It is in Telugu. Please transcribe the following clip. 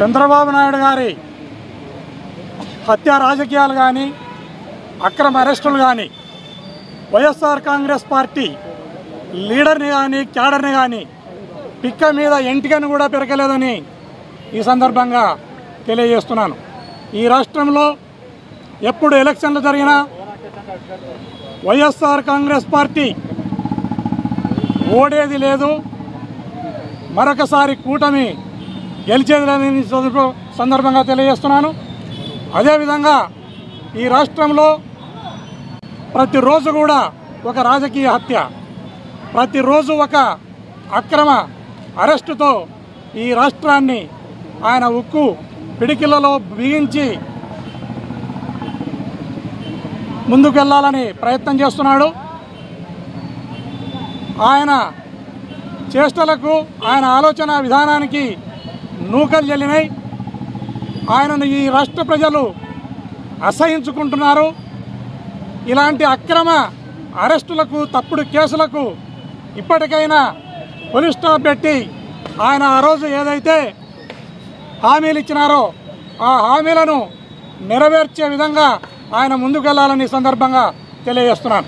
చంద్రబాబు నాయుడు గారి హత్య రాజకీయాలు కానీ అక్రమ అరెస్టులు కానీ వైఎస్ఆర్ కాంగ్రెస్ పార్టీ లీడర్ని కానీ క్యాడర్ని కానీ పిక్క మీద ఎంటికను కూడా పెరగలేదని ఈ సందర్భంగా తెలియజేస్తున్నాను. ఈ రాష్ట్రంలో ఎప్పుడు ఎలక్షన్లు జరిగినా వైఎస్ఆర్ కాంగ్రెస్ పార్టీ ఓడేది లేదు, మరొకసారి కూటమి గెలిచేది లేదని సందర్భంగా తెలియజేస్తున్నాను. అదేవిధంగా ఈ రాష్ట్రంలో ప్రతిరోజు కూడా ఒక రాజకీయ హత్య, ప్రతిరోజు ఒక అక్రమ అరెస్టుతో ఈ రాష్ట్రాన్ని ఆయన ఉక్కు పిడికిలలో బిగించి ముందుకు వెళ్ళాలని ప్రయత్నం చేస్తున్నాడు. ఆయన చేష్టలకు, ఆయన ఆలోచన విధానానికి నూకలు చెల్లినాయి. ఆయనను ఈ రాష్ట్ర ప్రజలు అసహించుకుంటున్నారు. ఇలాంటి అక్రమ అరెస్టులకు, తప్పుడు కేసులకు ఇప్పటికైనా పోలీస్ స్టాప్ పెట్టి ఆయన ఆ రోజు ఏదైతే హామీలు ఇచ్చినారో ఆ హామీలను నెరవేర్చే విధంగా ఆయన ముందుకు వెళ్ళాలని సందర్భంగా తెలియజేస్తున్నాను.